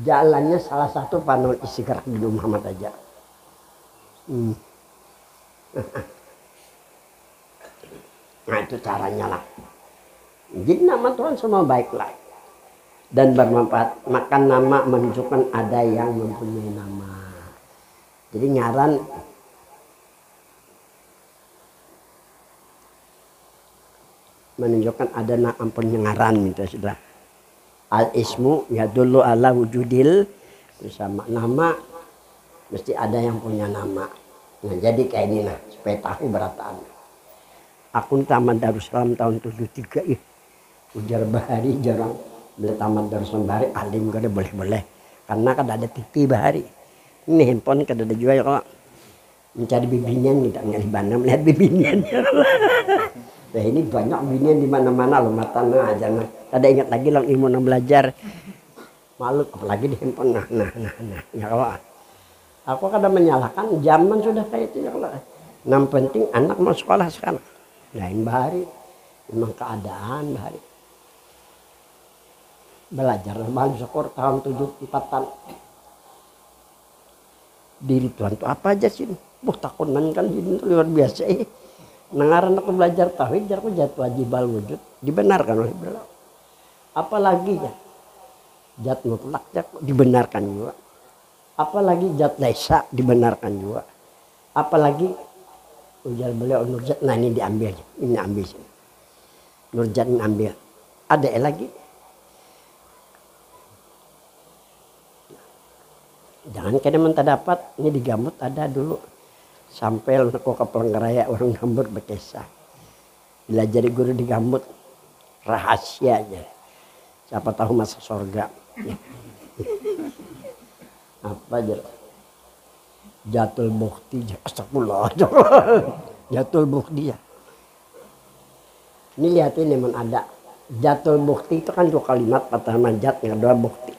jalannya salah satu panel istiqrar di Muhammad aja. Nah itu caranya lah. Jadi nama Tuhan semua baiklah dan bermanfaat. Maka nama menunjukkan ada yang mempunyai nama. Jadi ngaran menunjukkan ada penyengaran gitu sudah. Al ismu ya dulu ala wujudil bersama nama mesti ada yang punya nama. Nah jadi kayak ini nah supaya tahu berataan. Aku tamat Darussalam tahun 73 ih. Ujar Bahari jarang beli tamat Darussalam Bahari alim kada boleh karena kada ada TV Bahari. Ini handphone kada ada juga ya kalau mencari bibinian tidak ngalibana melihat bibinian. Nah ini banyak binian di mana-mana loh matanya aja nah. Kada ingat lagi lang ilmu yang belajar. Malu apalagi di handphone nah. Ya kalau aku kada menyalahkan zaman sudah kayak itu ya kalau. Yang penting anak mau sekolah sekarang. Lain Bahari. Memang keadaan Bahari. Belajar malu syukur tahun 74-an. Diri Tuhan itu apa aja sih? Takunan kan itu luar biasa Nangaran aku belajar tauhid, aku jatuh wajibal wujud, dibenarkan oleh beliau. Apalagi ya, jat mutlak dibenarkan juga. Apalagi jat laisa dibenarkan juga. Apalagi ujar beliau nurjat, nah ini diambil, ini ambil sini. Nurjat ini ambil. Ada lagi? Jangan kena mentah dapat, ini digambut ada dulu. Sampai aku ke Pelanggaraya orang gambut berkisah. Bila jadi guru di gambut rahasia aja. Siapa tahu masuk surga. Apa aja? Jatul bukti, astagfirullah. Jatul bukti ya. Ini lihatin memang ada. Jatul bukti itu kan dua kalimat pertama jat yang kedua bukti.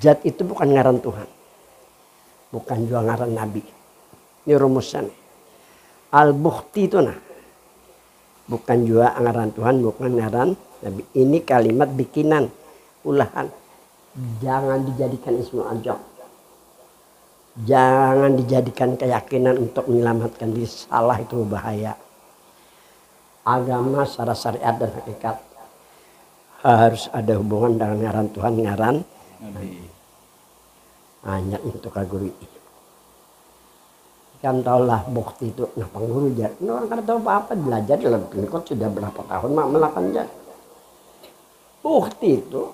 Jat itu bukan ngaran Tuhan. Bukan juga ngaran Nabi. Ini rumusan. Al-Bukhti itu nah. Bukan juga ngaran Tuhan, bukan ngaran Nabi. Ini kalimat bikinan, ulahan. Jangan dijadikan ismul ajab. Jangan dijadikan keyakinan untuk menyelamatkan diri. Salah itu bahaya. Agama secara syariat dan hakikat harus ada hubungan dengan ngaran Tuhan, ngaran Nabi. Hanya untuk kaguri. Kan tahulah bukti itu, nah pengguru jar. Orang kan tahu apa belajar dalam pengikut sudah berapa tahun mak melakukan jar. Bukti itu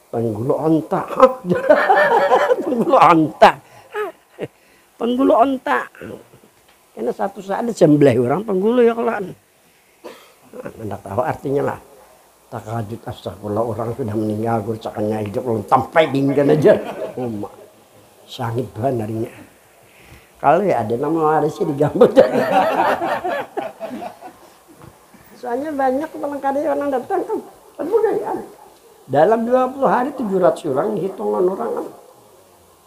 penggulu onta, penggulu onta, penggulu onta. Karena satu saat disembelih orang penggulu ya kalau anda tahu artinya lah. Tak kajut astagfirullah orang sudah meninggal kurcakannya hidup belum sampai dingin aja. Sangit banget harinya. Kalau ya ada nama warisnya digambut. Soalnya banyak Pelanggaraya orang datang kan. Kebudayaan. Dalam 20 hari 700 orang hitungan orang kan.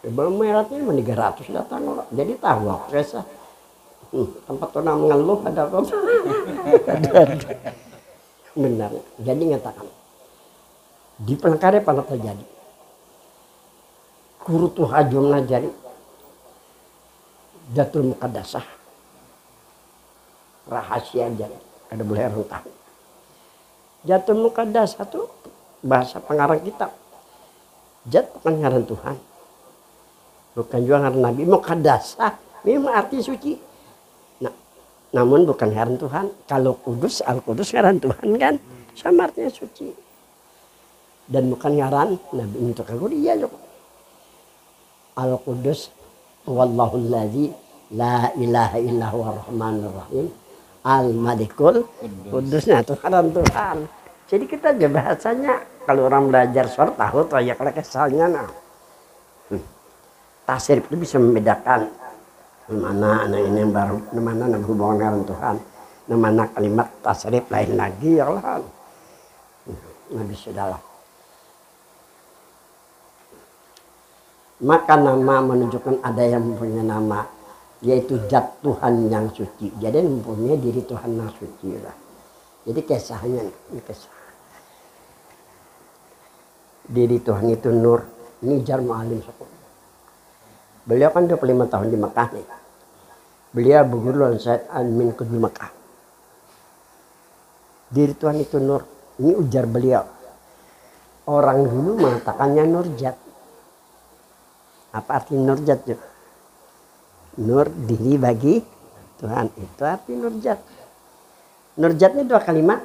Belum meratnya 300 datang orang. Jadi tahu aku resah. Tempat orang mengeluh ada apa? Benar. Jadi ngatakan. Di Pelanggaraya pernah terjadi. Guru tuh hajum najari. Jatul Muqaddasah rahasia aja kada boleh orang tahu. Jatul Muqaddasah itu bahasa pengarang kitab. Jat bukan ngaran Tuhan, bukan juga ngaran Nabi. Muqaddasah memang arti suci. Nah, namun bukan ngaran Tuhan. Kalau kudus, al-kudus ngaran Tuhan kan sama artinya suci. Dan bukan ngaran Nabi untuk aku dia juga. Al-Qudus Wallahul ladzi la ilaha illa huwa rahmanur rahim al-malikul kudusnya Tuhan Tuhan. Jadi kita aja bahasanya kalau orang belajar surat tahu tuh ya kalau kesalnya nah. Tasrif itu bisa membedakan mana anak ini yang baru, mana yang hubungan dengan Tuhan, mana kalimat tasrif lain lagi ya Allah. Nabi sudahlah. Maka nama menunjukkan ada yang mempunyai nama, yaitu zat Tuhan yang suci. Jadi mempunyai diri Tuhan yang suci lah. Jadi kisahnya ini kisah. Diri Tuhan itu nur. Ini ujar Mu'allim Syukur. Beliau kan 25 tahun di Mekah nih. Beliau berguru Said Amin Kudus Mekah. Diri Tuhan itu nur. Ini ujar beliau. Orang dulu mengatakannya nurjat. Apa arti nurjat? Nur diri bagi Tuhan. Itu arti nurjat. Nurjatnya 2 kalimat.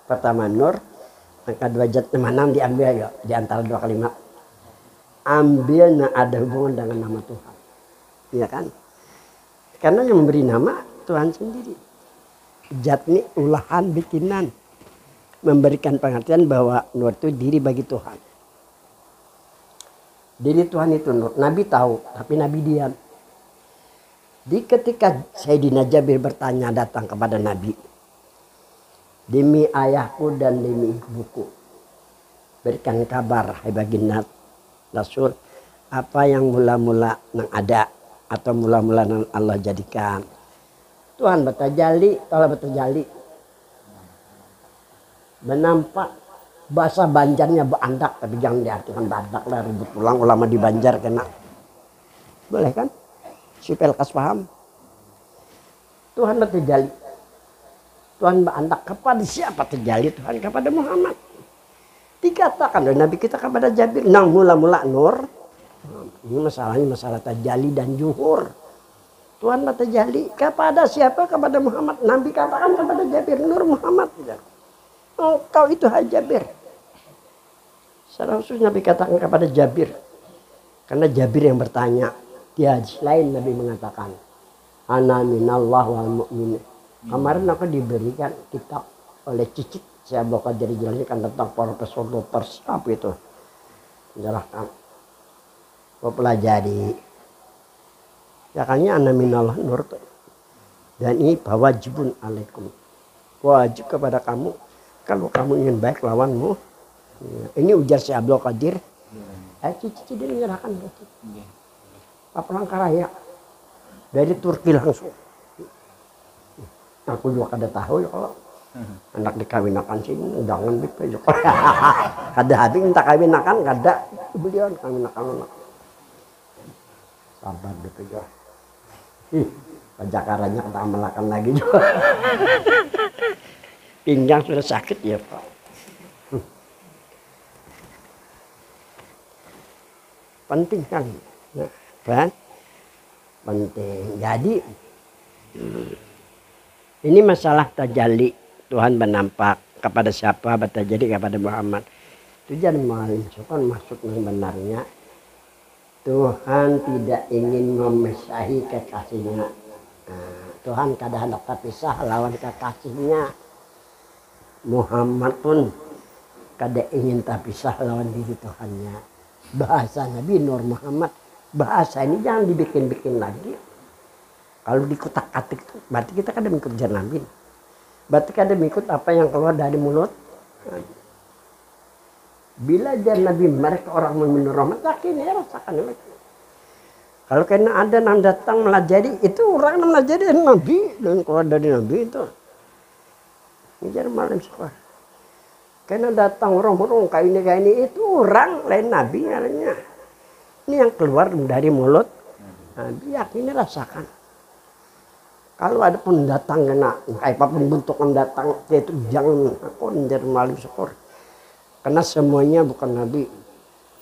Pertama nur. Yang kedua jat mana diambil ya. Di antara 2 kalimat. Ambilnya ada hubungan dengan nama Tuhan. Iya kan? Karena yang memberi nama Tuhan sendiri. Jat ini ulahan bikinan. Memberikan pengertian bahwa nur itu diri bagi Tuhan. Diri Tuhan itu nur. Nabi tahu, tapi Nabi diam. Di ketika Sayyidina Jabir bertanya datang kepada Nabi. Demi ayahku dan demi ibuku. Berikan kabar, hai baginda Rasul. Apa yang mula-mula yang ada. Atau mula-mula yang Allah jadikan. Tuhan bertajali, Allah bertajali. Menampak bahasa Banjarnya berandak. Tapi jangan diartikan badak lah. Ribut pulang ulama di Banjar kena. Boleh kan? Si Pelkas paham. Tuhan bertajali. Tuhan berandak kepada siapa terjali? Tuhan kepada Muhammad. Dikatakan oleh Nabi kita kepada Jabir. Nang mula-mula nur. Ini masalahnya masalah tajali dan juhur. Tuhan bertajali kepada siapa? Kepada Muhammad. Nabi katakan kepada Jabir. Nur Muhammad. Engkau itu hai Jabir. Secara khusus Nabi katakan kepada Jabir. Karena Jabir yang bertanya. Di hadis lain Nabi mengatakan. Ana minallah wal mu'min. Kemarin aku diberikan kitab oleh Cicit. Saya bakal jadi jelaskan tentang profesor dokter siapa itu. Menjelaskan. Kau pelajari. Ya kayaknya ana minallah nur. Dan ini wajibun alaikum. Wajib kepada kamu. Kalau kamu ingin baik lawanmu. Ini ujar si Abdul Qadir. Cicit dia menyerahkan. Pak Palangkaraya. Dari Turki langsung. Aku juga kada tahu ya kalau anak dikawinakan sih jangan gitu. Kada habis minta kawinakan kada beliau kawinakan anak. Sabar gitu ya. Pajakaranya kita amalakan lagi juga. Pinggang sudah sakit ya Pak. Penting kan, kan? Penting. Jadi ini masalah tajalli. Tuhan menampak kepada siapa, bertajali kepada Muhammad. Itu jadi Mu'allim Syukur maksud yang benarnya. Tuhan tidak ingin memisahi kekasihnya. Tuhan kadang hendak terpisah lawan kekasihnya. Muhammad pun kada ingin terpisah lawan diri Tuhannya. Bahasa Nabi Nur Muhammad. Bahasa ini jangan dibikin-bikin lagi. Kalau dikutak-atik berarti kita kada mengikut jalan Nabi. Berarti kada mengikut apa yang keluar dari mulut. Bila jalan Nabi mereka orang meminum rahmat, yakin ya rasakan. Kalau kena ada yang datang melajari, itu orang yang melajari Nabi dan keluar dari Nabi itu. Ini jadi Mu'allim Syukur. Kena datang orang-orang kayak ini itu orang lain Nabi namanya. Ini yang keluar dari mulut Nabi, yakin rasakan. Kalau ada pun datang kena, apapun bentuk datang, itu jangan aku menjadi Mu'allim Syukur. Karena semuanya bukan Nabi.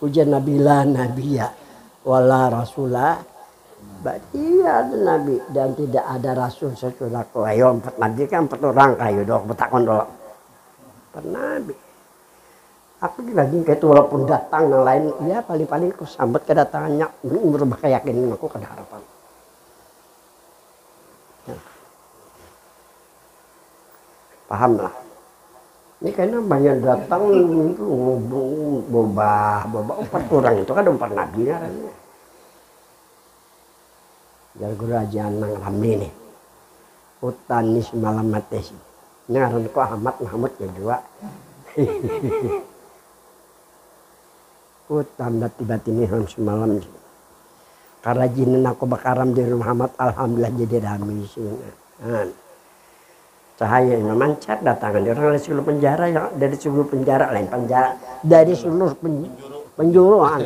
Ujian Nabi lah Nabi ya, wala Rasulah. Berarti ada Nabi dan tidak ada Rasul sesudahku. Ayo 4 Nabi kan 4 orang kayu dok betakon dok. 4 Nabi. Aku lagi kayak itu walaupun datang yang lain, ya paling-paling aku sambut kedatangannya, berubah keyakinan aku kada harapan. Paham lah. Ini kayaknya banyak datang itu boba 4 orang itu kan 4 Nabi ya. Jadi guru aja nang Ramli nih. Utanis malam mates. Ini ngaran ko Ahmad Mahmud kedua. Utam tiba-tiba nih semalam. Karajinan aku bakaram di rumah Muhammad alhamdulillah jadi ramai sih. Cahaya yang memancar datang dari orang dari seluruh penjara, yang dari seluruh penjara lain penjara dari seluruh penjuruan.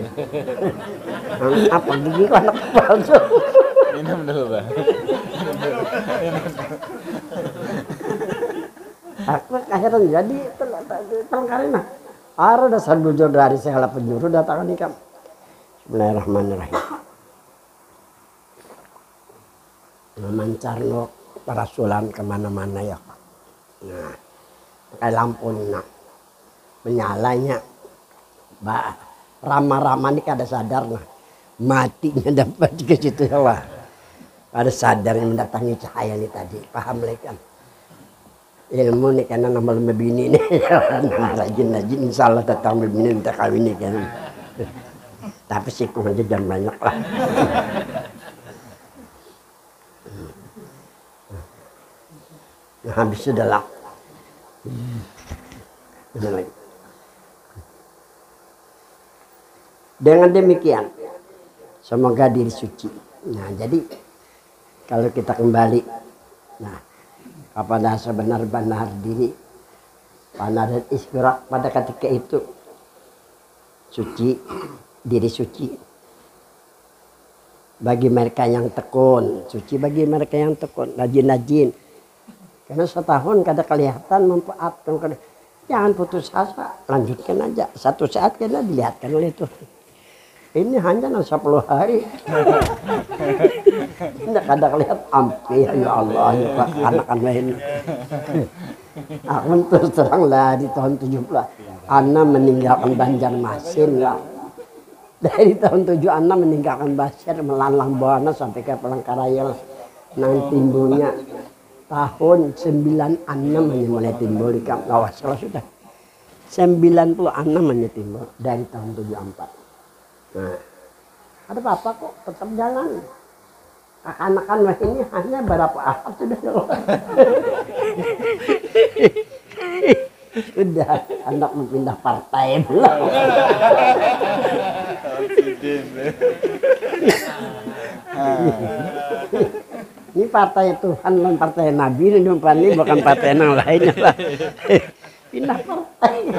Apa gigi anak palsu? Minum dulu, Bang. Aku akhirnya jadi pelengkarin lah. Ada dasar bujur dari segala penjuru datang nikam. Bismillahirrahmanirrahim. Memancar lo para sulam kemana-mana ya. Nah, pakai lampu nah, menyalanya. Rama-rama ini kada sadar nah, matinya dapat ke situ ya Allah. Ada sadar yang mendatangi cahaya ini tadi, paham kan? Ilmu nih karena nama bini nih, rajin-rajin insya Allah datang bini minta kawin nih kan. Tapi sikung aja jangan banyak lah. Nah, habis sudah lah. Lagi. Dengan demikian, semoga diri suci. Nah, jadi kalau kita kembali, nah, kepada sebenar-benar diri, panah dan istighraq pada ketika itu suci, diri suci. Bagi mereka yang tekun, suci bagi mereka yang tekun, rajin-rajin. Karena setahun kada kelihatan manfaat, jangan putus asa, lanjutkan aja. Satu saat kena dilihatkan oleh Tuhan. Ini hanya 10 hari. Tidak ada kelihatan ampi ya Allah ya Pak anak-anak lain. Aku terus terang lah di tahun 70 Ana meninggalkan Banjarmasin lah. Dari tahun 7 Ana meninggalkan Basir melalang Buana sampai ke Palangkaraya. Nang timbulnya tahun 96 hanya mulai timbul di Kamp Lawas kalau sudah 96 hanya timbul dari tahun 74. Nah, ada apa-apa kok tetap jalan. Anak-anak ini hanya berapa ahad sudah sudah anak pindah partai pula. Ini partai Tuhan dan partai Nabi ini bukan partai yang lainnya lah. Pindah partai.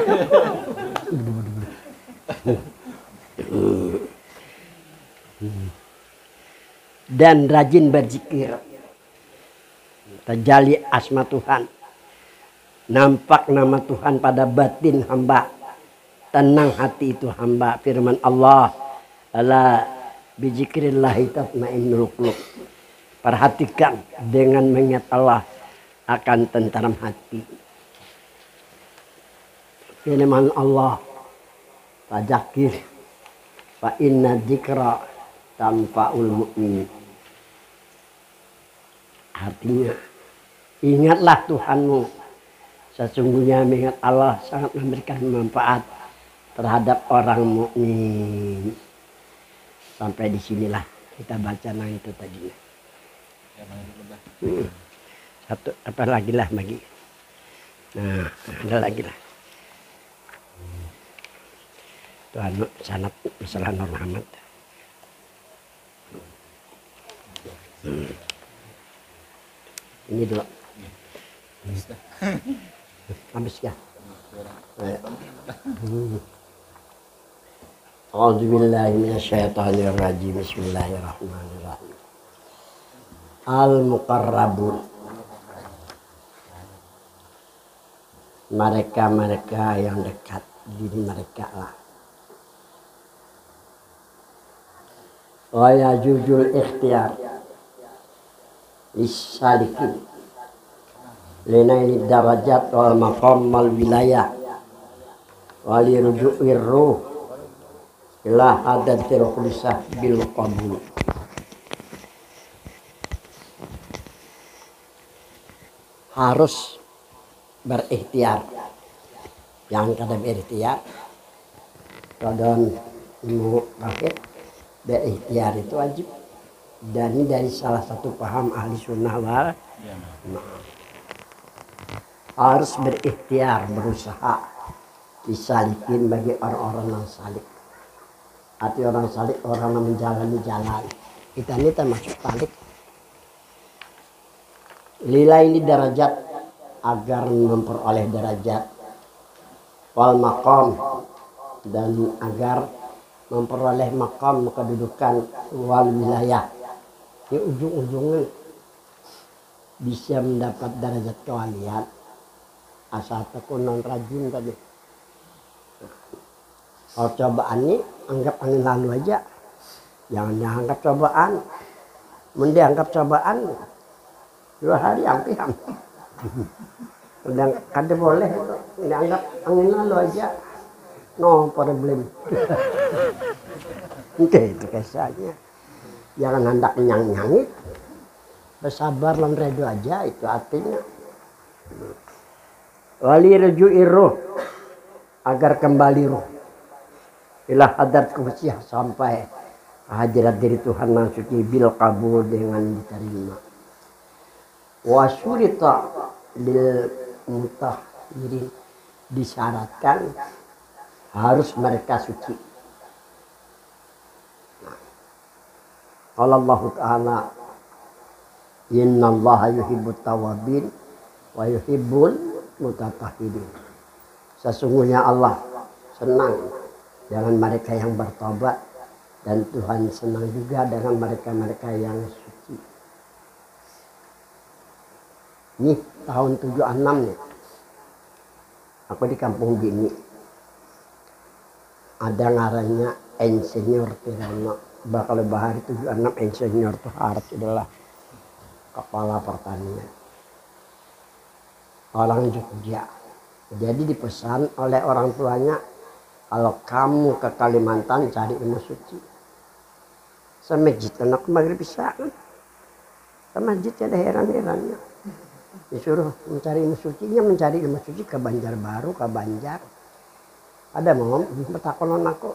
Dan rajin berzikir. Terjali asma Tuhan. Nampak nama Tuhan pada batin hamba. Tenang hati itu hamba. Firman Allah. Ala bizikrillahi tatmainnul qulub. Perhatikan dengan mengingat Allah akan tenteram hati. Firman Allah. Fadzakir fa inna dzikra tanfa'ul mu'min. Artinya ingatlah Tuhanmu. Sesungguhnya mengingat Allah sangat memberikan manfaat terhadap orang mukmin. Sampai di sinilah kita baca nah itu tadi. Satu apa lagi lah bagi. Nah, ada lagi lah. Tuhan sanad masalah Nur Muhammad. Ini dulu. Habis ya. A'udzubillahi minasyaitonir rajim. Bismillahirrahmanirrahim. Al-muqarrabun. Mereka-mereka yang dekat diri mereka lah. Wa yajujul ikhtiyar lis-salikin linaili darajat wal maqam wal wilayah wal ruju'ir ruh ila hadatil khulisah bil qabul. Harus berikhtiar. Yang kada berikhtiar radon ilmu tauhid berikhtiar itu wajib. Dan ini dari salah satu paham ahli sunnah wal jamaah. Harus berikhtiar, berusaha disalikin bagi orang-orang yang salik. Arti orang salik, orang yang menjalani jalan. Kita ini termasuk salik. Lila ini derajat agar memperoleh derajat, wal maqam, dan agar memperoleh maqam kedudukan, wal wilayah. Ini ujung-ujungnya bisa mendapat derajat kewalian asal tekun non rajin tadi. Kalau cobaan ini anggap angin lalu aja, jangan dianggap cobaan. Mendianggap cobaan 2 hari hampir. Udah kada boleh dianggap angin lalu aja, no problem. Oke, itu kisahnya. Jangan hendak nyang-nyangit, bersabar lan redo aja, itu artinya. Wali ruju'i ruh, agar kembali ruh ila hadrat kusyah, sampai hadirat diri Tuhan yang suci, bil kabul, dengan diterima. Wa syurita lil mutahhirin, disyaratkan harus mereka suci. Qala Allah Ta'ala, innallaha yuhibbut tawabin wa yuhibbul mutatahhirin. Sesungguhnya Allah senang dengan mereka yang bertobat, dan Tuhan senang juga dengan mereka-mereka yang suci. Nih tahun 76 nih, aku di kampung gini, ada ngarannya Insinyur Tirano. Bakal bahari 76 insinyur tuh harus adalah kepala pertanian, orang Jogja. Jadi dipesan oleh orang tuanya, kalau kamu ke Kalimantan cari ilmu suci. Semajid anak maghrib bisa kan? Semajid ada heran-herannya. Disuruh mencari ilmu sucinya, mencari ilmu suci ke Banjarbaru, ke Banjar. Ada mau bertakonan aku,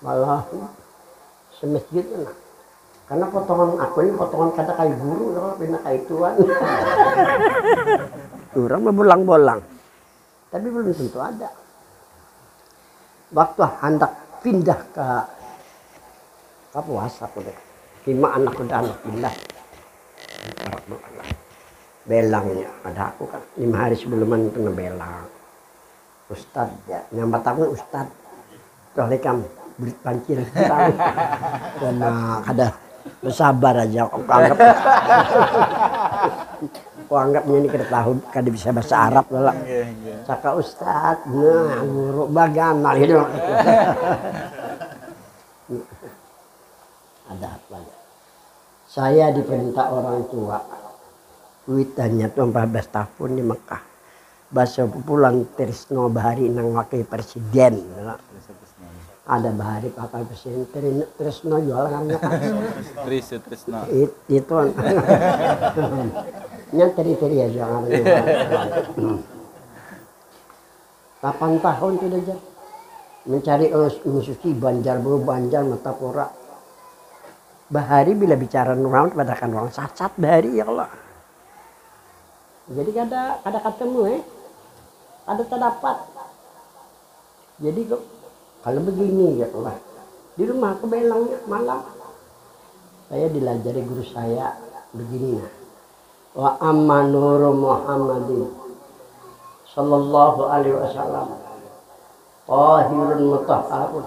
malah semasjid enak. Karena potongan aku ini potongan kata kayu guru, kalau pindah kayu tuan. Orang berbolang-bolang, tapi belum tentu ada. Waktu hendak pindah ke Kapuas, aku deh, 5 anak udah anak pindah. Belangnya ada aku kan 5 hari sebelumnya itu ngebelang. Ustad ya, nyambat aku Ustad. Soalnya kamu beli pancir tahu. Karena ada bersabar aja, aku anggapnya ini kita tahu kada bisa bahasa Arab lah. Caka Ustad, nah guru bagana itu. Ada apa ya? Saya diperintah orang tua, witannya tuh 14 tahun di Mekah. Bahasa pulang Trisno Bahari nang wakil presiden. Ada Bahari Pakal Presiden Trisno jual kan? Trisno. Itu nyanteri-teri aja ngarangnya. 8 tahun sudah aja mencari ilmu suci Banjarbaru, Banjar, Matapura. Bahari bila bicara nurang katakan orang cacat Bahari ya Allah. Jadi kada ketemu ada terdapat. Jadi kalau begini ya Allah, di rumah aku belangnya malam, saya dilajari guru saya begini nah, wa amma nuru Muhammadin sallallahu alaihi wasallam tahirun mutahharun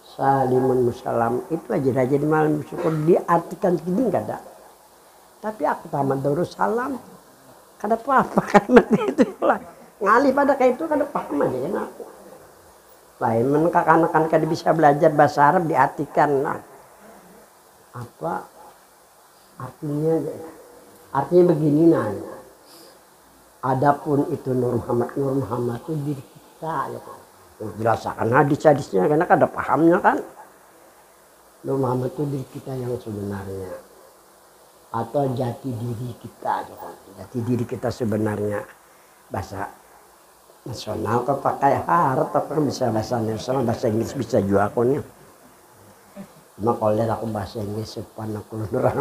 salimun musallam. Itu aja di malam syukur diartikan gini enggak ada, tapi aku tamat Darussalam kada apa-apa kan itu lah ngalih pada kayak itu kada paham aja kan aku. Lain anak-anak kada bisa belajar bahasa Arab diartikan nah. Apa artinya? Artinya begini nah. Adapun itu Nur Muhammad itu diri kita ya kan. Jelaskan hadis-hadisnya karena kada pahamnya kan. Nur Muhammad itu diri kita yang sebenarnya. Atau jati diri kita ya kan. Jati diri kita sebenarnya. Bahasa nasional kok pakai harap tapi bisa bahasa nasional, bahasa Inggris bisa juga aku nih. Cuma kalau aku bahasa Inggris sepan aku orang.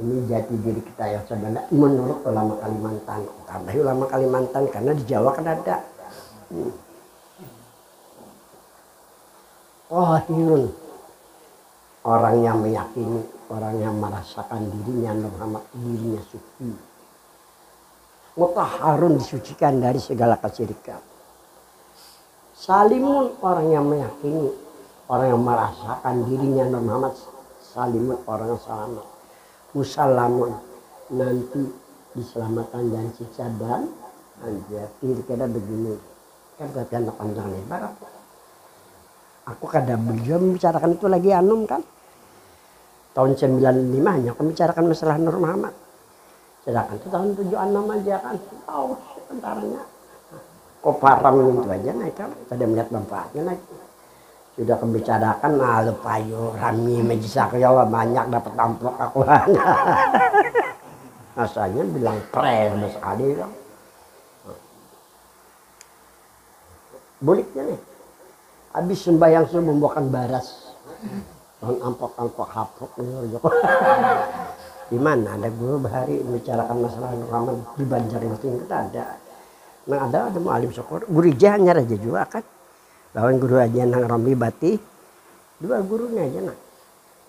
Ini jati diri kita yang sebenarnya menurut ulama Kalimantan. Tambah ulama Kalimantan karena di Jawa kan ada. Tahirun orang yang meyakini, orang yang merasakan dirinya Nur Muhammad, dirinya suci. Mutahharun, disucikan dari segala kesyirikan. Salimun, orang yang meyakini, orang yang merasakan dirinya Nur Muhammad. Salimun, orang yang selamat. Musallamun, nanti diselamatkan dari siksa dan anjir. Kira-kira begini. Kan kata panjang lebar. Aku kadang beliau membicarakan itu lagi Anum kan. Tahun 95 hanya membicarakan masalah Nur Muhammad. Sedangkan itu tahun 76 aja kan. Tahu tentaranya. Koparam itu aja naik kan. Saya melihat manfaatnya naik. Sudah kebicarakan nah payu rami majisakya banyak dapat amplop aku. Rasanya bilang keren sekali kan. Buliknya nih. Habis sembahyang suruh membawakan baras. Tahun amplop hapuk nih. Di mana ada guru bahari membicarakan masalah Nur Muhammad di Banjarmasin kita ada. Nah ada mualim syukur. Guru hanya aja juga kan. Lawan guru aja nang Romli Bati. Dua gurunya aja nah.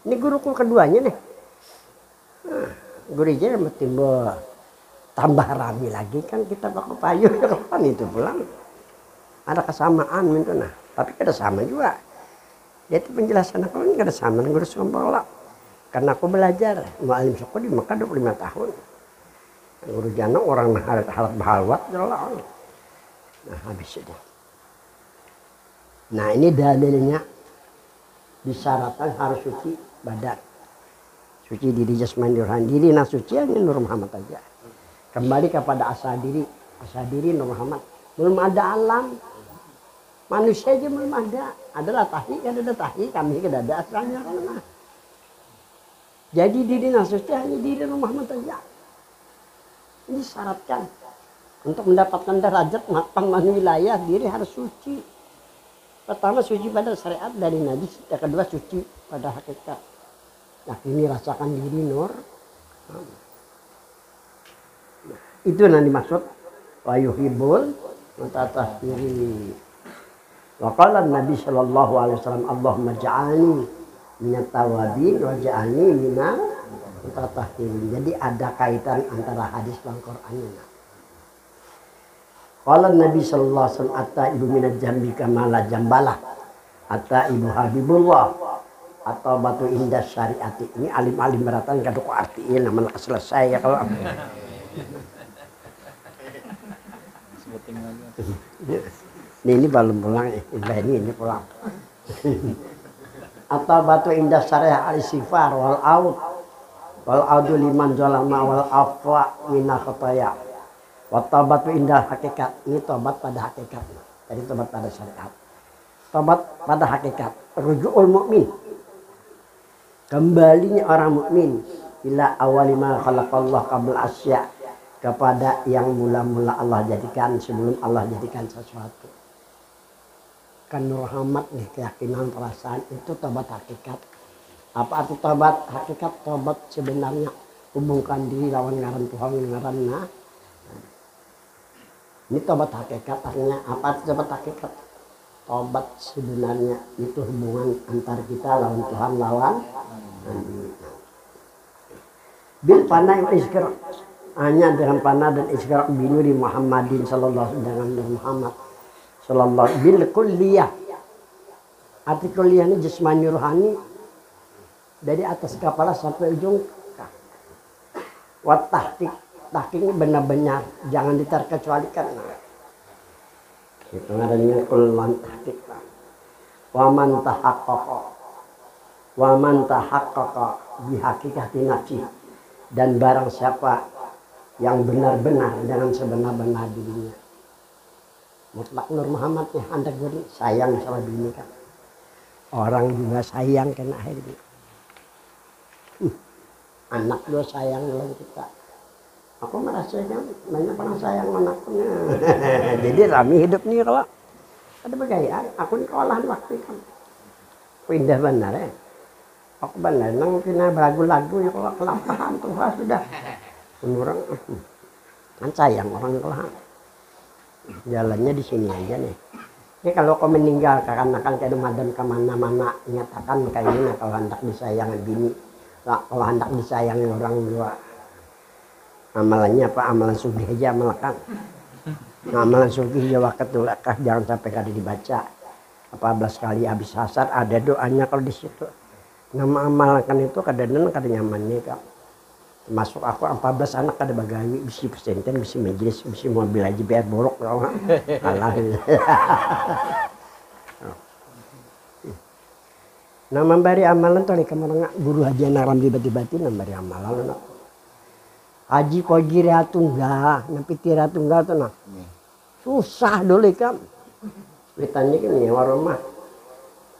Ini guruku keduanya nih. Nah, guru aja yang timbul tambah rami lagi kan kita pakai payu kan itu pulang. Ada kesamaan itu nah. Tapi ada sama juga. Jadi penjelasan aku ini ada sama dengan guru sekolah. Karena aku belajar mualim syukur di Mekah 25 tahun. Guru jana orang halat bahalwat jelas. Nah habis itu. Nah ini dalilnya disyaratkan harus suci badan. Suci diri jasmani rohani. Diri nah suci hanya Nur Muhammad aja. Kembali kepada asal diri. Asal diri Nur Muhammad. Belum ada alam. Manusia aja belum ada. Adalah tahi, ada tahi. Kami tidak ada asalnya. Jadi diri nasuci hanya diri Nur Muhammad saja. Ini syaratkan. Untuk mendapatkan derajat matang wilayah diri harus suci. Pertama suci pada syariat dari najis. Yang kedua suci pada hakikat. Nah ini rasakan diri Nur. Nah, itu yang dimaksud. Wa yuhibbul mutatahhirin. Wa qala Nabi sallallahu alaihi wasallam Allahumma ja'alni minat tawabin wa ja'alni minal mutatahhirin. Jadi ada kaitan antara hadis dan Qur'an. Qala Nabi sallallahu alaihi wasallam at-taibu minadz jambi kama la jambalah. At-taibu habibullah atau batu indah syariati. Ini alim-alim beratan kada ku artiin namanya selesai ya kalau Sebutin lagi. ini belum pulang ini pulang. Atau batu indah syariah al-sifar wal audu liman zalama wal afwa minal khataya. Wa batu indah hakikat. Ini tobat pada hakikat. Jadi tobat pada syariat. Tobat pada hakikat. Rujuul mukmin. Kembalinya orang mukmin ila awalima khalaqallah qabla asya, kepada yang mula-mula Allah jadikan sebelum Allah jadikan sesuatu. Kan Nur Muhammad nih keyakinan perasaan itu tobat hakikat. Apa arti tobat hakikat? Tobat sebenarnya hubungkan diri lawan ngaran Tuhan ngaran nah. Ini tobat hakikat artinya apa arti tobat hakikat? Tobat sebenarnya itu hubungan antar kita lawan Tuhan lawan bil panai wal isyraq, hanya dengan panah dan isyraq binuri Muhammadin sallallahu alaihi wasallam dengan Nur Muhammad sallallahu bil kulliyah. Arti kulliyah ini jasmani rohani dari atas kepala sampai ujung kaki. Wat tahqiq, tahqiq ini benar-benar jangan diterkecualikan. Itu adanya kullan tahqiq. Wa man tahaqqaqa bi haqiqati nafsi, dan barang siapa yang benar-benar dengan sebenar-benar dirinya. Mutlak Nur Muhammad ya anda guru sayang sama bini kan. Orang juga sayang kan akhirnya. Anak juga sayang dengan kita. Aku merasa banyak orang sayang anaknya. Jadi rami hidup nih kalau ada bergaya. Aku ini kewalahan waktu kan. Pindah benar ya. Aku benar nang kena lagu-lagu ya kalau kelapahan tuh sudah. Orang kan sayang orang kelapahan. Jalannya di sini aja nih. Ini kalau kau meninggal karena kan kayak madam kemana-mana nyatakan kayak ini kalau hendak disayangi bini, kalau hendak disayangi orang dua. Amalannya apa? Amalan sugih aja amalkan. Amalan sugih ya wakatulakah jangan sampai kada dibaca. 14 kali habis asar ada doanya kalau di situ. Nama amalkan itu kadang-kadang kada nyamannya kak. Masuk aku 14 anak kada bagawi bisi pesenten bisi majelis bisi mobil aja biar borok kau kalah. Nah memberi amalan tuh kamu guru haji naram tiba-tiba nambari amalan. Haji kojir tunggal, napi tira tunggal tuh nah. Susah dulu kan. Ditanya ini waromah.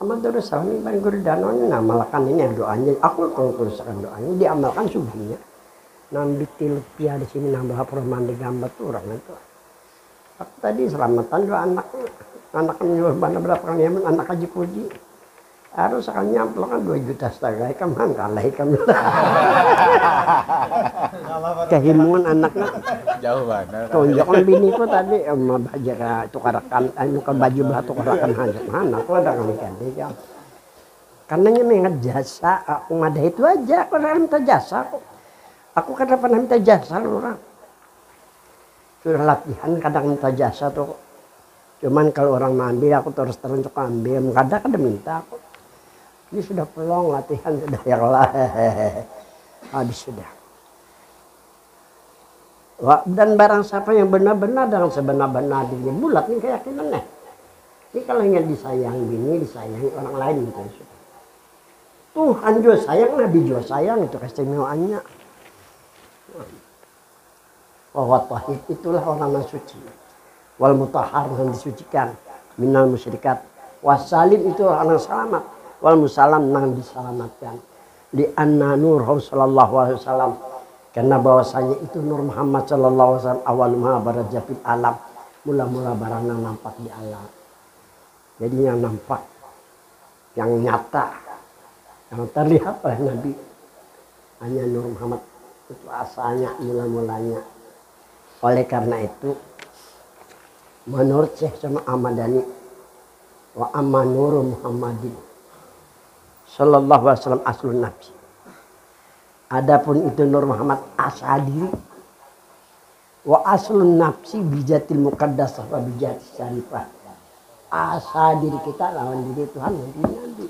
Amat terus ini paling guru danau ini amalkan ini doanya. Aku kalau tuliskan doanya diamalkan subuhnya. Nambi tilpia di sini nambah perumahan di gambar tuh orang itu. Aku tadi selamatan dua anak mana berapa kali anak haji puji. Harus akan nyamplokan 2 juta setengah ikam kalah ikam. Kehimungan anaknya. Jauh banget. Tunjukkan biniku tadi emak baja tukarakan muka baju belah tukarakan hajat mana aku ada ngalikan dia. Karena mengingat jasa aku madah itu aja aku ada minta jasa aku. Aku kadang pernah minta jasa orang. Sudah latihan kadang minta jasa tuh. Cuman kalau orang ambil aku terus untuk ambil. Kadang minta aku. Ini sudah pelong latihan sudah ya Allah. Habis sudah. Dan barang siapa yang benar-benar dengan sebenar-benar diri bulat nih keyakinannya. Ini kalau ingin disayangi bini, disayangi orang lain gitu. Tuhan juga sayang, Nabi juga sayang itu keistimewaannya. Bahwa tahid itulah orang yang suci. Wal mutahhar yang disucikan. Minal musyrikat. Wasalim itu orang yang selamat. Wal musalam yang diselamatkan. Li anna nur sallallahu alaihi wasallam. Karena bahwasanya itu Nur Muhammad sallallahu alaihi wasallam awal ma baraja fil alam. Mula-mula barang yang nampak di alam. Jadi yang nampak, yang nyata, yang terlihat oleh Nabi hanya Nur Muhammad. Itu asalnya mula-mulanya. Oleh karena itu menurut Syekh sama Ahmadani wa amma nuru Muhammadin sallallahu alaihi wasallam aslun nafsi. Adapun itu Nur Muhammad asal diri wa aslun nafsi bijatil muqaddasah wa bijatil syarifah. Asal diri kita lawan diri Tuhan dan diri Nabi.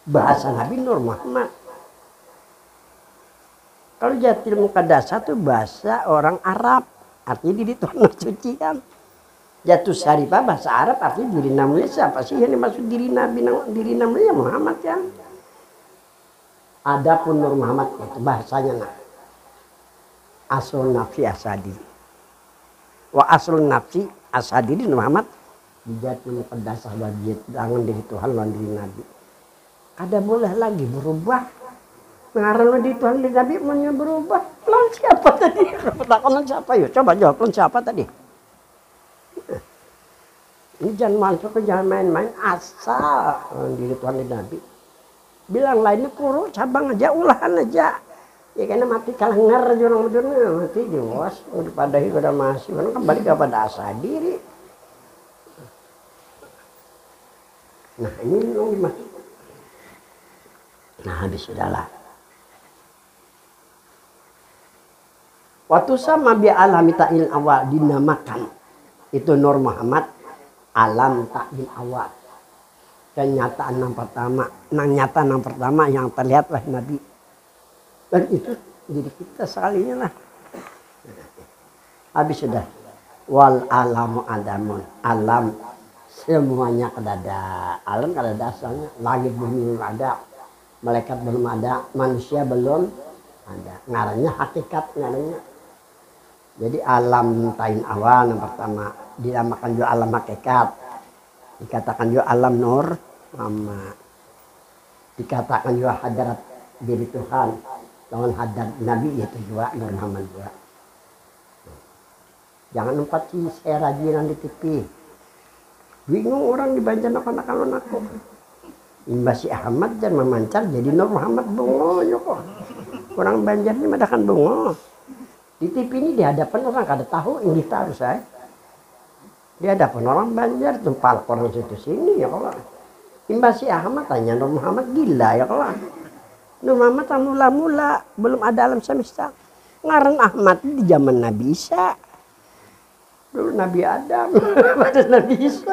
Bahasa Nabi Nur Muhammad. Kalau jatil muqaddasah itu bahasa orang Arab. Artinya diri Tuhan suci kan. Jatuh syarifah bahasa Arab artinya diri namanya siapa sih yang dimaksud diri Nabi, diri namanya Muhammad kan. Adapun Nur Muhammad itu bahasanya nah. Aslun nafsi asadi. Wa aslun nafsi asadi Nur Muhammad dijatul pedasah wajib dengan diri Tuhan lawan diri Nabi. Ada boleh lagi berubah. Ngarang di Tuhan di Nabi mau berubah. Lawan siapa tadi? Pertanyaan siapa yuk? Coba jawab lawan siapa tadi? Ini jangan masuk ke jangan main-main asal diri Tuhan di Nabi. Bilang lainnya kuru cabang aja ulahan aja. Ya karena mati kalah nger jurang-jurangnya mati jewas. Dipadahi kepada masih kan kembali kepada asal diri. Nah ini yang dimaksud. Nah habis sudahlah. Waktu sama bi alami ta'il awal dinamakan itu Nur Muhammad alam ta'il awal. Kenyataan yang pertama yang terlihat oleh Nabi. Dan itu diri kita sekalinya lah. Habis sudah. Wal alamu adamun. Alam semuanya kedada. Alam kedada asalnya. Langit bumi belum ada. Malaikat belum ada. Manusia belum ada. Ngarannya hakikat ngarannya. Jadi alam tain awal yang pertama. Dinamakan juga alam hakikat. Dikatakan juga alam nur. Mama. Dikatakan juga hadarat diri Tuhan. Dengan hadarat Nabi itu juga Nur Muhammad juga. Jangan empat sih saya rajinan di TV. Bingung orang di Banjarnegara anak aku. Imbasi Ahmad dan memancar jadi Nur Muhammad bungo kok. Orang Banjar ini madakan bungo. Di TV ini di hadapan orang kada tahu ini kita harus saya. Dia ada pun orang Banjar tumpal orang situ sini ya kalau. Imbas si Ahmad tanya Nur Muhammad gila ya kalau. Nur Muhammad mula-mula belum ada alam semesta. Ngaran Ahmad di zaman Nabi Isa. Dulu Nabi Adam, pada Nabi Isa.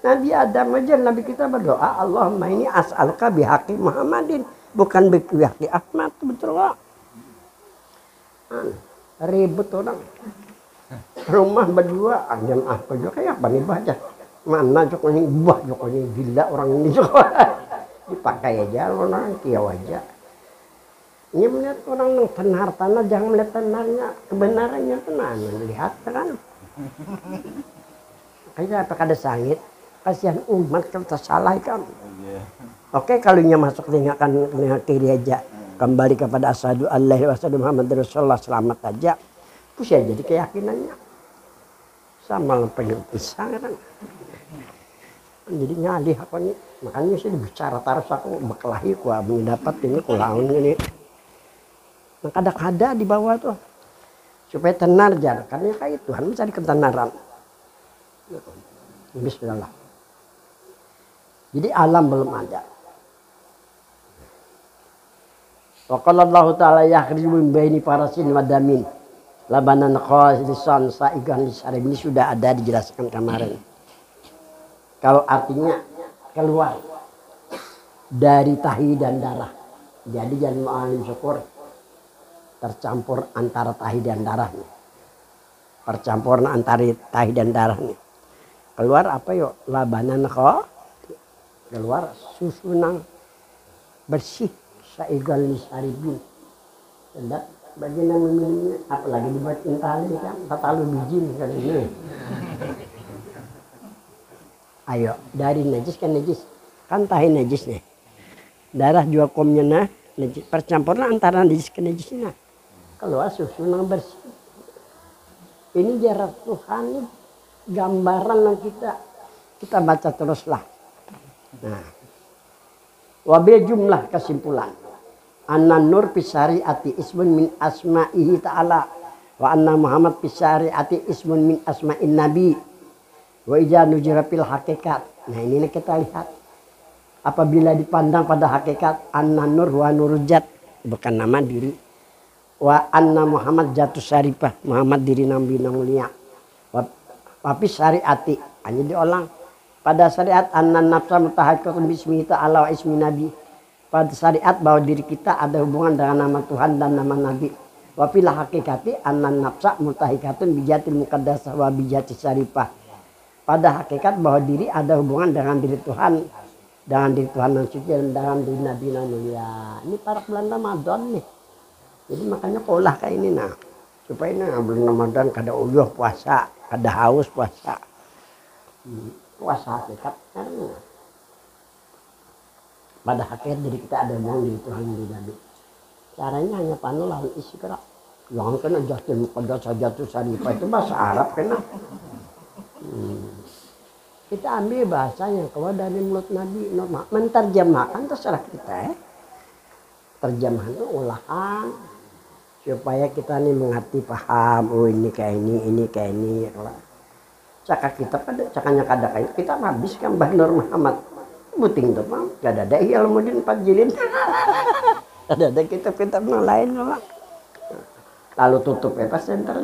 Nabi Adam aja Nabi kita berdoa Allahumma ini as'aluka bihaqi Muhammadin bukan bihaqi Ahmad, betul nggak? Ribut orang. Rumah berdua jam apa juga kayak apa nih baca mana jokonya buah jokonya gila orang ini juga dipakai aja orang kiau aja ini melihat orang yang tenar tanah jangan melihat tenarnya kebenarannya tenar melihat kan kayak apa kada sangit kasihan umat kalau tersalah kan oke kalinya masuk telinga kiri aja kembali kepada asyhadu alla ilaha illallah Muhammad Rasulullah selamat aja terus ya jadi keyakinannya sama pengen pisang kan jadi ngalih apa nih makanya sih bicara terus aku berkelahi ku mendapat ini ku laun ini nah kadang-kadang di bawah tuh supaya tenar jar karena kayak Tuhan mencari ketenaran bismillah jadi alam belum ada wa qala Allah ta'ala yakhriju min baini farasin wa damin labanan khalisan saigan lisarib ini sudah ada dijelaskan kemarin. Kalau artinya keluar dari tahi dan darah. Jadi jangan mu'alim syukur tercampur antara tahi dan darah nih. Percampuran antara tahi dan darah nih. Keluar apa yuk? Labanan keluar susu nang bersih saigan lisaribin. Sedap bagian yang memilihnya apalagi dibuat intali kan terlalu biji kan ini ayo dari najis kan tahi najis nih darah juga komnya nah najis percampuran antara najis ke najis nah keluar susu yang bersih ini jarak Tuhan ini gambaran yang kita baca teruslah nah wabil jumlah kesimpulan anna nur pisariati ismun min asma'ihi ta'ala wa anna Muhammad pisariati ismun min asma'in nabi wa ija nujira fil hakikat. Nah ini kita lihat apabila dipandang pada hakikat anna nur wa nurjat bukan nama diri wa anna Muhammad jatuh syarifah Muhammad diri nabi mulia wa pisariati hanya diolang pada syariat anna nafsa mutahhaqqatun bismihi ta'ala wa ismi nabi pada syariat bahwa diri kita ada hubungan dengan nama Tuhan dan nama Nabi. Wa fil hakikati annan nafsa murtahikatun bijatil muqaddasah wa bijati syarifah. Pada hakikat bahwa diri ada hubungan dengan diri Tuhan, dengan diri Tuhan yang suci dan dengan diri Nabi yang mulia. Ini para bulan Ramadan nih. Jadi makanya pola kayak ini nah. Supaya ini bulan Ramadan kada uyuh puasa, kada haus puasa. Puasa hakikat karena pada hakikat diri kita ada hubungan di Tuhan di Nabi. Caranya hanya panu lawan istiqra. Jangan kena jatil muqaddasah jatuh syarifah itu bahasa Arab kena. Kita ambil bahasa yang keluar dari mulut Nabi normal. Menterjemahkan terserah kita ya. Terjemahan itu ulahan supaya kita nih mengerti paham. Oh ini kayak ini kayak ini. Cakap kita pada cakanya kada kayak kita habiskan Mbah Nur Muhammad. Buting tuh bang, gak ada ilmu di 4 jilid. Ada kitab-kitab yang lain lah. Lalu tutup ya pas center.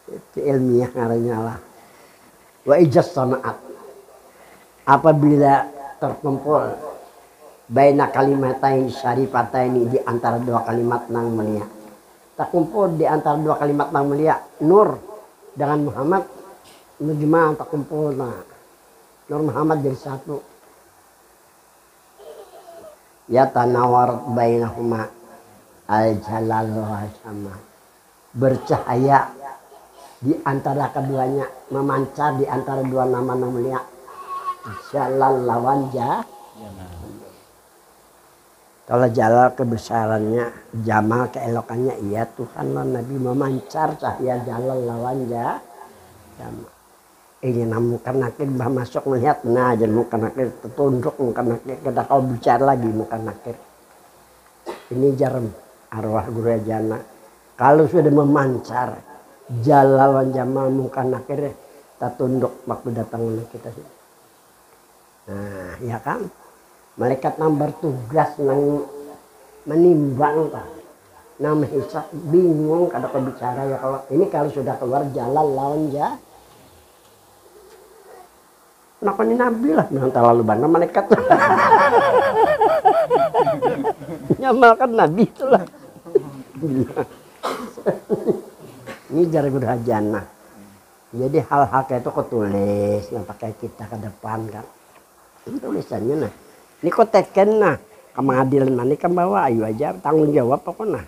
Itu ilmiah ngarannya lah. Wa ijaz samaat. Apabila terkumpul baina kalimatain syarifataini di antara dua kalimat nang mulia. Terkumpul di antara dua kalimat nang mulia, nur dengan Muhammad mujma' terkumpul nah. Nur Muhammad jadi satu. Ya tanawar bainahuma al-jalal wa sama. Bercahaya di antara keduanya, memancar di antara dua nama mulia. Jalal lawan kalau jalal kebesarannya, jamal keelokannya, iya Tuhan dan Nabi memancar cahaya jalal lawan jamal. Ini namun karena kita masuk melihat, nah jadi muka nakir tertunduk, muka nakir kita kau bicara lagi muka nakir. Ini jarum arwah guru jana Kalau sudah memancar jalal wan jamal mungkar nakir, kita tunduk waktu datang kita. Nah, ya kan? Malaikat nang bertugas nang menimbang Pak. Nang hisab bingung kada kau bicara ya kalau sudah keluar jalal lawan ja. Nakoni nabi lah bilang terlalu banyak malaikat. Nyamalkan nabi itulah. Ini cara berhajana. Jadi hal-hal kayak itu kau tulis, nah pakai kita ke depan kan. Ini tulisannya nah. Ini kau teken nah. Kemadilan mana kan bawa ayo aja tanggung jawab pokoknya.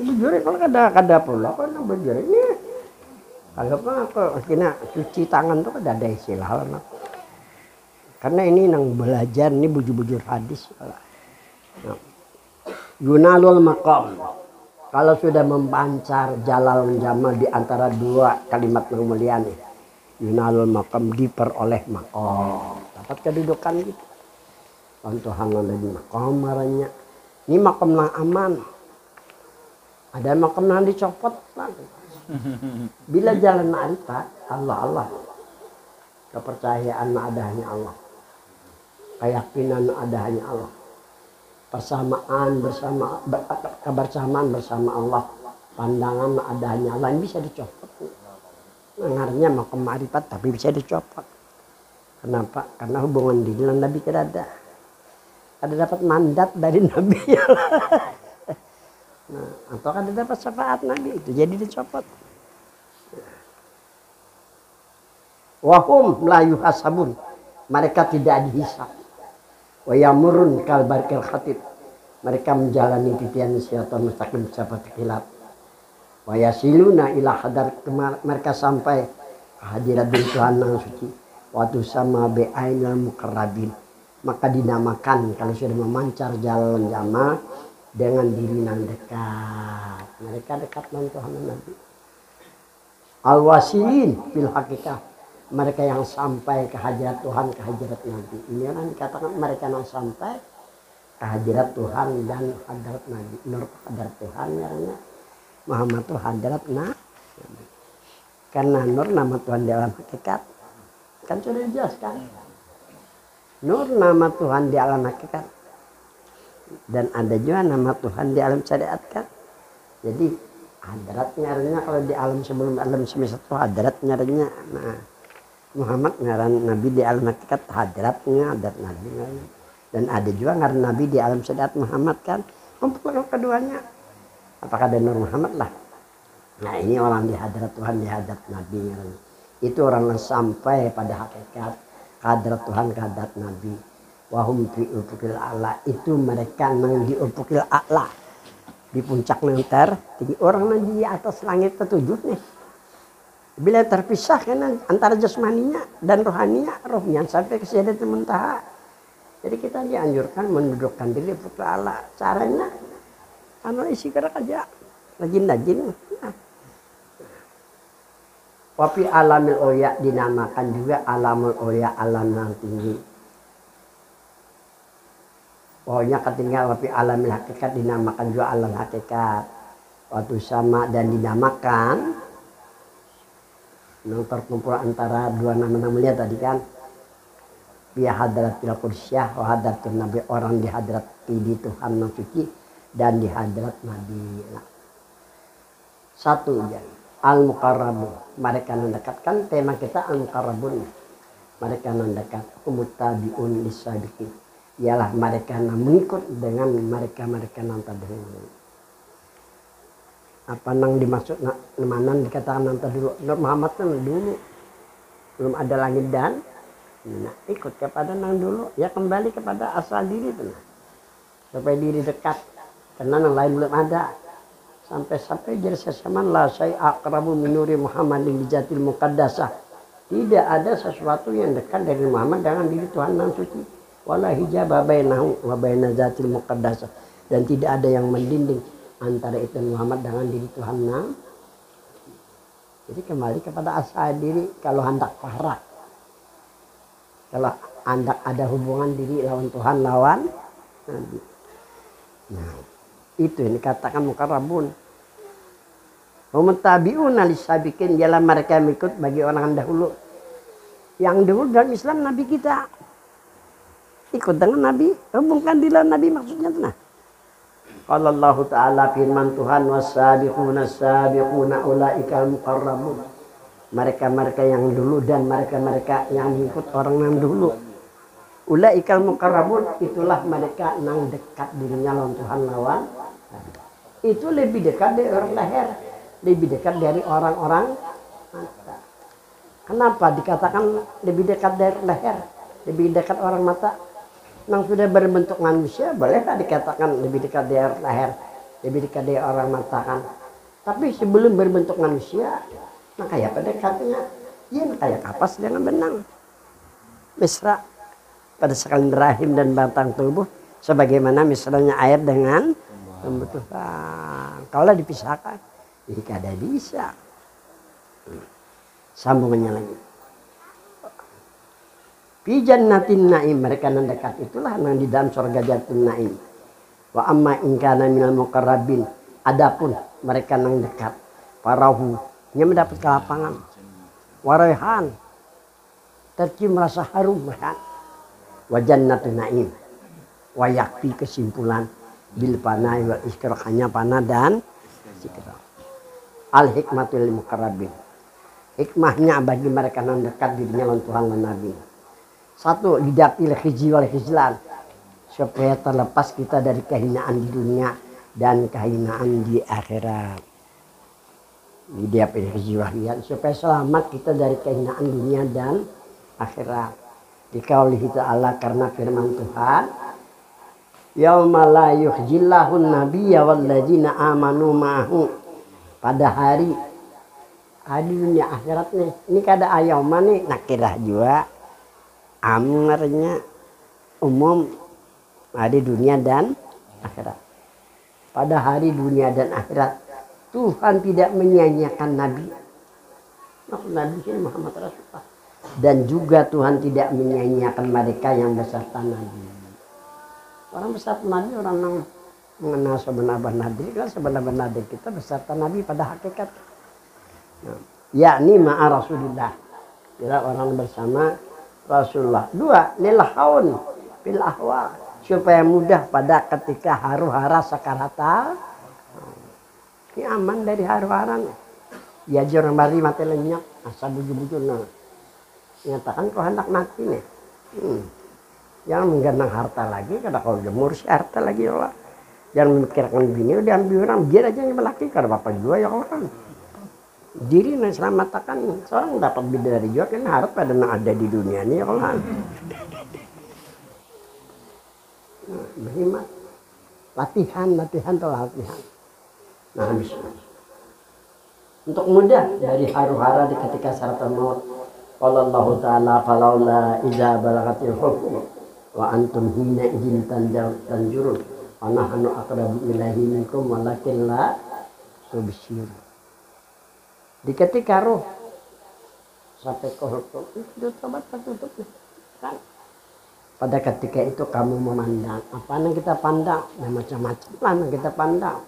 Bujur kalau kada pula kan bujur ini. Kalau apa kena cuci tangan tuh kada ada istilah lah. Karena ini nang belajar ini bujur-bujur hadis. Nah. Yunalul maqam. Kalau sudah mempancar jalal jamal di antara dua kalimat yang mulia nih. Yunalul maqam diperoleh maqam. Dapat kedudukan gitu. Tuhan ada di maqam marahnya. Ini maqam yang aman. Ada maqam yang dicopot lagi. Bila jalan ma'rifat Allah. Kepercayaan ada hanya Allah. Keyakinan ada hanya Allah. Kebersamaan bersama Allah. Pandangan ada hanya Allah. Ini bisa dicopot. Dengarnya mau ke ma'rifat tapi bisa dicopot. Kenapa? Karena hubungan diri dengan Nabi tidak ada. Ada dapat mandat dari Nabi. Nah, atau ada dapat syafaat Nabi itu jadi dicopot. Wahum la yuhasabun. Mereka tidak dihisab. Wa yamurun kal barkil khatib. Mereka menjalani titian siratal mustaqim seperti kilat. Wa yasiluna ila hadar, mereka sampai hadirat Tuhan yang suci. Waktu sama bi'ainal muqarrabin. Maka dinamakan kalau sudah memancar jalan jamaah dengan diri yang dekat. Mereka dekat dengan Tuhan dan Nabi. Al-wasilin fil haqiqah. Mereka yang sampai ke hadirat Tuhan, ke hadirat Nabi. Ini yang dikatakan mereka yang sampai ke hadirat Tuhan dan hadirat Nabi. Nur hadirat Tuhan yaranya. Muhammad itu hadirat Nabi. Karena nur nama Tuhan dalam hakikat. Kan sudah dijelaskan. Nur nama Tuhan di alam hakikat. Dan ada juga nama Tuhan di alam syariat kan. Jadi hadirat nyarinya kalau di alam sebelum alam semesta itu hadirat nyarinya. Nah, Muhammad ngaran Nabi di alam hakikat hadiratnya, hadirat Nabi. Dan ada juga ngaran Nabi di alam syariat Muhammad kan. Kumpul keduanya. Apakah ada Nur Muhammad lah. Nah ini orang di hadirat Tuhan, di hadirat Nabi. Itu orang yang sampai pada hakikat hadirat Tuhan, hadirat Nabi. Wahum fi ufukil a'la, itu mereka yang di ufukil a'la, di puncak yang tertinggi. Orang yang di atas langit ketujuh nih. Bila terpisah kan antara jasmaninya dan rohaninya, rohnya sampai ke sidratul muntaha. Jadi kita dianjurkan mendudukkan diri di ufukil a'la. Caranya isi gerak aja, rajin-rajin. Wafi alamil oya dinamakan juga alamul oya, alam yang tinggi. Pokoknya ketinggalan wafi alamil hakikat dinamakan juga alam hakikat. Waktu sama dan dinamakan yang terkumpul antara dua nama mulia tadi kan. Biya hadratil qudsyah wa hadratul nabi, orang di hadrat di Tuhan yang suci dan di hadrat Nabi. Nah, satu jadi al-muqarrabun, mereka mendekatkan. Tema kita al-muqarrabun, mereka mendekat. Umutabiun lisabiqin, ialah mereka yang mengikut dengan mereka yang terdahulu. Apa nang dimaksud mana dikatakan yang terdahulu? Nur Muhammad kan dulu belum ada langit dan nah, ikut kepada nang dulu ya, kembali kepada asal diri benar. Supaya diri dekat, karena yang lain belum ada. Sampai jadi sesaman la syai' aqrabu min nuri Muhammadin bijatil muqaddasah. Tidak ada sesuatu yang dekat dari Muhammad dengan diri Tuhan yang suci. Wala hijaba bainahu wa baina zatil muqaddasah. Dan tidak ada yang mendinding antara itu Muhammad dengan diri Tuhan yang. Jadi kembali kepada asal diri kalau hendak parah. Kalau hendak ada hubungan diri lawan Tuhan, lawan Nabi. Nah, itu yang dikatakan muqarrabun. Wa muttabi'una lis-sabiqin, jalan mereka yang ikut bagi orang dahulu. Yang dulu dalam Islam Nabi kita. Ikut dengan Nabi, hubungkan diri Nabi maksudnya itu nah. Qala Allah Ta'ala firman Tuhan was-sabiquna as-sabiquna ulaika al-muqarrabun. Mereka-mereka yang dulu dan mereka-mereka yang ikut orang yang dulu. Ulaika al-muqarrabun, itulah mereka yang dekat dirinya lawan Tuhan lawan. Itu lebih dekat dari orang leher, lebih dekat dari orang-orang mata. Kenapa dikatakan lebih dekat dari leher, lebih dekat orang mata? Yang sudah berbentuk manusia bolehlah dikatakan lebih dekat dari leher, lebih dekat dari orang mata kan. Tapi sebelum berbentuk manusia, nah kayak pada katanya, ya kayak kapas dengan benang. Mesra pada sekali rahim dan batang tubuh, sebagaimana misalnya air dengan pembutuhan. Kalau dipisahkan, jadi kada bisa. Sambungannya lagi. Fi jannatin naim, mereka yang dekat itulah yang di dalam surga jannatin naim. Wa amma in kana minal muqarrabin, adapun mereka yang dekat farahu, dia mendapat kelapangan. Waraihan, tercium rasa harum kan. Wa jannatin naim. Wa yakfi, kesimpulan bil panai wal istirah, hanya panah dan istirah. Al hikmatul muqarrabin, hikmahnya bagi mereka yang dekat dirinya lawan Tuhan dan Nabi. Satu, lidapil khizyi wal khizlan, supaya terlepas kita dari kehinaan di dunia dan kehinaan di akhirat. Lidapil khizyi wal khizlan, supaya selamat kita dari kehinaan dunia dan akhirat. Dikaulihi ta'ala, karena firman Tuhan, yauma la yukhjillahu an-nabiyya walladzina amanu ma'ahu, pada hari dunia akhirat nih. Ini kada ayauma nih nakirah juga. Amarnya umum hari dunia dan akhirat. Pada hari dunia dan akhirat Tuhan tidak menyia-nyiakan Nabi. Nabi Muhammad Rasulullah. Dan juga Tuhan tidak menyia-nyiakan mereka yang beserta Nabi. Orang beserta Nabi, orang yang mengenal sebenar-benar Nabi kan, sebenar-benar Nabi kita beserta Nabi pada hakikat. Nah, yakni ma'a Rasulullah, bila orang bersama Rasulullah. Dua, lil haun bil ahwa, supaya mudah pada ketika haru-hara sakarata. Ini aman dari haru-hara. Ya jorang bari mati lenyap asa buju-bujuna. Nyatakan kau hendak mati nih. Jangan mengganang harta lagi, kada kau jemur si harta lagi ya Allah. Jangan memikirkan bini udah ambil orang, biar aja yang laki, kada bapak juga ya Allah. Diri yang selamatkan, seorang dapat bidadari juga kan harap pada ada di dunia ini ya Allah. Berhemat, latihan atau latihan. Nah habis untuk mudah dari haru-hara di ketika saratul maut. Qala Allah Ta'ala falaula idza balagatil hulqum wa antum hina idzin tanjurun wa nahnu aqrabu ilaihi minkum walakin la tubsirun. Di ketika roh sampai ke hulqum itu coba tertutup kan. Pada ketika itu kamu memandang apa yang kita pandang, macam-macam lah yang kita pandang.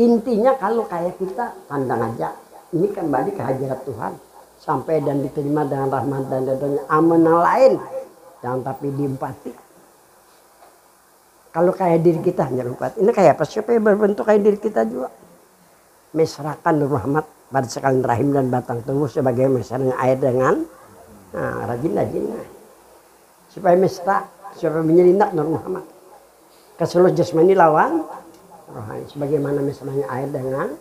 Intinya kalau kayak kita pandang aja, ini kembali ke hadirat Tuhan sampai dan diterima dengan rahmat dan ridhonya. Aman yang lain jangan tapi diempati. Kalau kayak diri kita hanya empati, ini kayak apa? Supaya berbentuk kayak diri kita juga. Mesrakan rahmat pada sekalian rahim dan batang tubuh sebagai mesranya air dengan rajin-rajin. Supaya mesra, supaya menyelinap Nur Muhammad. Keseluruh jasmani lawan rohani, sebagaimana misalnya air dengan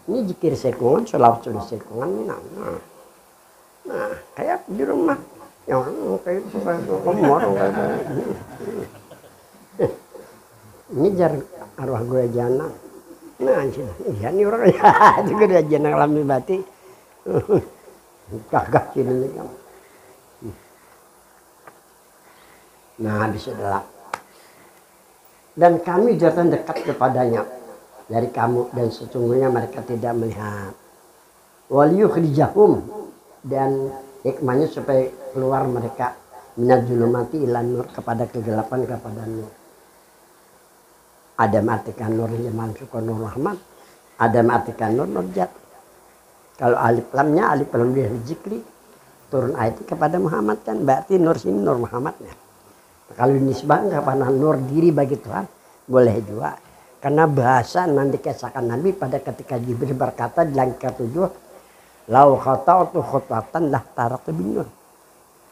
ini zikir sekungan, sholawat sudah sekungan. Nah, kayak di rumah yang kayak komor ini jar arwah gue jana. Nah, iya nih orang ya juga dia jana alami bati. Kagak sini kamu. Nah, habis adalah dan kami jatuh dekat kepadanya dari kamu dan sesungguhnya mereka tidak melihat. Wal yukhrijahum, dan hikmahnya supaya keluar mereka minaz zulumati ilan nur, kepada kegelapan kepada nur. Ada artikan nur jamal syukur nur rahmat, ada artikan nur nurjat. Kalau alif lamnya alif lam dia zikri, turun ayat kepada Muhammad kan berarti nur sini nur Muhammadnya. Kalau nisbah kepada nur diri bagi Tuhan boleh juga. Karena bahasa nanti kisahkan Nabi pada ketika Jibril berkata di langit ke-7, lau khata'tu khata'atan lah taraktu bin nur.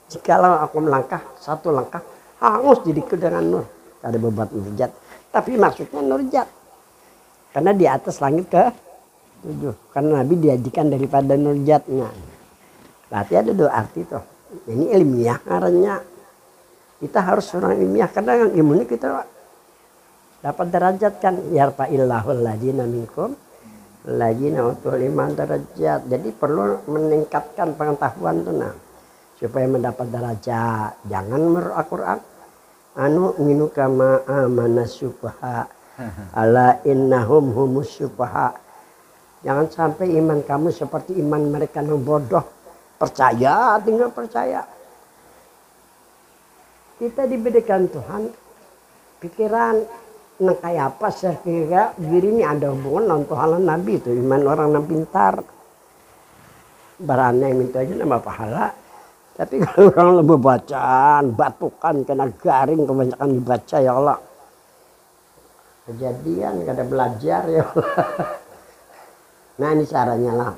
Jikalau aku melangkah satu langkah hangus diriku dengan nur. Ada bebat nurjat. Tapi maksudnya nurjat. Karena di atas langit ke-7. Karena Nabi diajikan daripada nurjatnya. Berarti ada dua arti tuh. Ini ilmiah karena kita harus orang ilmiah. Karena yang ilmu ini kita dapat derajat kan. Yarfa'illahul ladina minkum ladina utul iman derajat. Jadi perlu meningkatkan pengetahuan tuh nah. Supaya mendapat derajat. Jangan menurut Al-Quran. Anu minu kama amana sufaha. Ala innahum humus sufaha. Jangan sampai iman kamu seperti iman mereka yang bodoh. Percaya, tinggal percaya. Kita diberikan Tuhan pikiran nah kayak apa saya kira diri ini ada hubungan dengan Tuhan Nabi itu iman orang yang pintar. Barangnya yang minta aja nama pahala. Tapi kalau orang lebih bacaan, batukan, kena garing kebanyakan dibaca ya Allah. Kejadian, kada belajar ya Allah. Nah ini caranya lah.